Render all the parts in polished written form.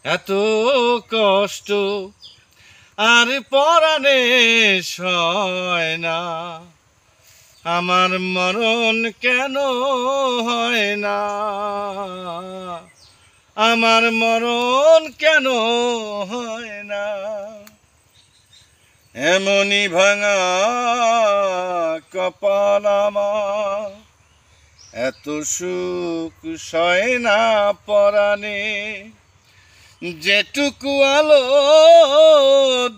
এত কষ্ট আর পরাণে সয় না, আমার মরণ কেন হয় না, আমার মরণ কেন হয় না। এমনি ভাঙা কপাল আমার, এত সুখ সয় না পরাণে। যেটুকু আলো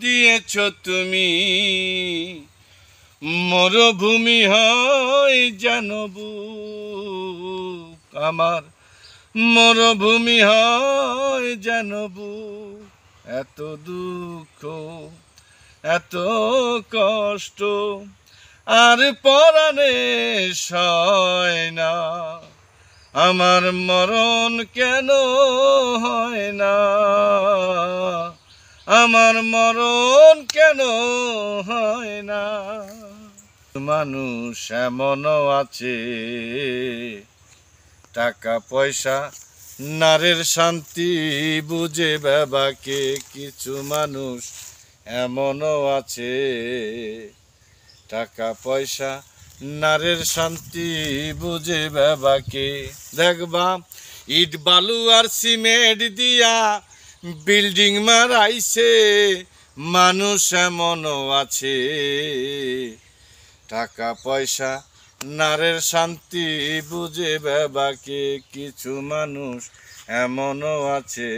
দিয়েছ তুমি, মরুভূমি হয় যেন বুক আমার, মরুভূমি হয় যেন বুক। এত দুঃখ এত কষ্ট আর পরাণে সয় না, আমার মরণ কেন হয় না, আমার মরণ কেন হয় না। মানুষ এমনও আছে, টাকা পয়সা নারীর শান্তি বুঝে বাবাকে। কিছু মানুষ এমনও আছে, টাকা পয়সা নারীর শান্তি বুঝে বাবাকে। দেখবা ইট বালু আর সিমেন্ট দিয়া বিল্ডিং মারাইছে, মানুষ এমনও আছে, টাকা পয়সা নারীর শান্তি বুঝে বাবাকে। কিছু মানুষ এমনও আছে,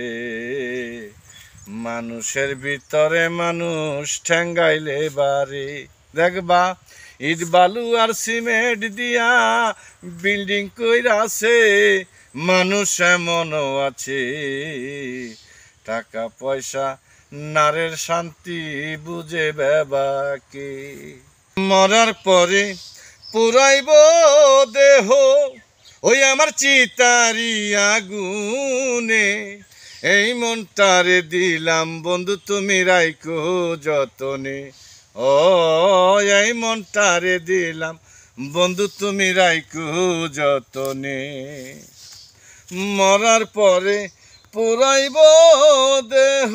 মানুষের ভিতরে মানুষ ঠেঙ্গাইলে বাড়ি। দেখবা ইট বালু আর সিমেন্ট দিয়া বিল্ডিং কইরাছে, মানুষ এমনও আছে, টাকা পয়সা নারীর শান্তি বুঝে বাবাকে। মরার পরে পুরাইব দেহ ওই আমার চিতারি আগুনে, এই মনটারে দিলাম বন্ধু তুমি রাইখো যতনে। ও এই মনটারে দিলাম বন্ধু তুমি রাইখো যতনে। মরার পরে পুরাইব দেহ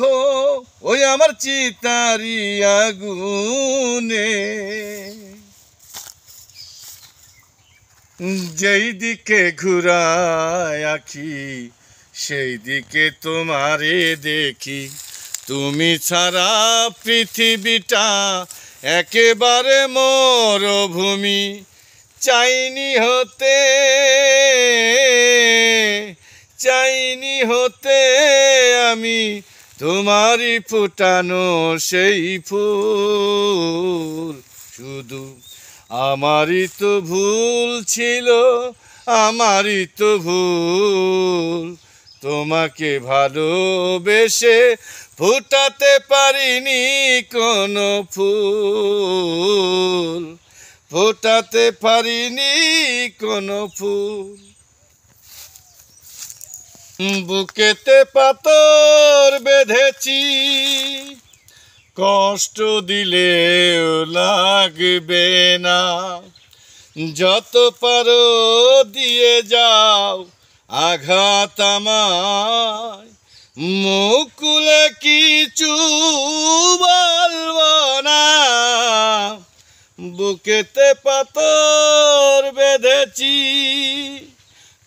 ওই আমার চিতারি আগুনে, যেই দিকে ঘুরায় আখি সেই দিকে তোমারে দেখি। তুমি ছাড়া পৃথিবীটা একেবারে মরুভূমি, চাইনি হতে চাইনি হতে আমি তোমারই ফুটানো সেই ফুল। শুধু আমারই তো ভুল ছিল, আমারই তো ভুল, তোমাকে ভালোবেসে ফুটাতে পারিনি কোনো ফুল, ফোটাতে পারিনি কোনো ফুল। বুকেতে পাথর বেঁধেছি, কষ্ট দিলেও লাগবে না, যত পারো দিয়ে যাও আঘাত আমায়। মুখ খুলে কিছু বলবো না, বুকেতে পাথর বেঁধেছি,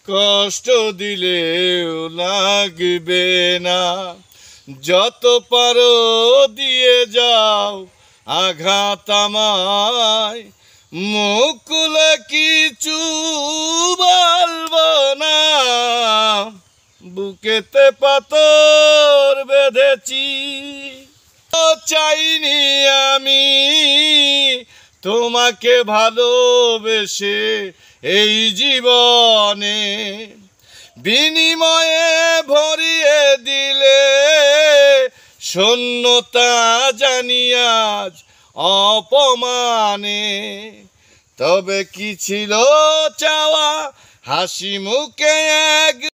কষ্ট দিলেও লাগবে না, যত পারো দিয়ে যাও আঘাত আমায়। মুখ খুলে কিছু বলবো না, বুকেতে পাথর বেঁধেছি। চাইনি আমি তোমাকে ভালোবেসে এই জীবনে, বিনিময়ে ভরিয়ে দিলে শূন্যতা জানি আজ অপমানে। তবে কি ছিল চাওয়া, হাসি মুখে এক